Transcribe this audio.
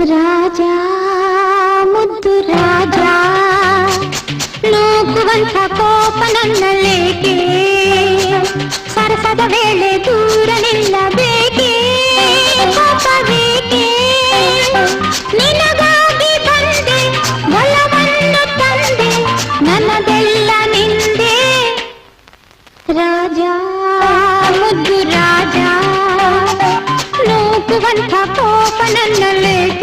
ರಾಜ ಮುದ್ದು ರಾಜ ನೂಕುವಂಥ ಕೋಪ ನನ್ನಲ್ಲೇಕೆ ಸರಸದ ವೇಳೆ ದೂರ ನಿಲ್ಲಬೇಕೆ ಕೋಪಬೇಕೆ ನಿನಗಾಗಿ ಬಂದೆ ಒಲವನ್ನು ತಂದೆ ನನ್ನದೆಲ್ಲ ನಿಂದೆ ರಾಜ ಮುದ್ದು ರಾಜ ನೂಕುವಂಥ ಕೋಪ ನನ್ನಲ್ಲೇಕೆ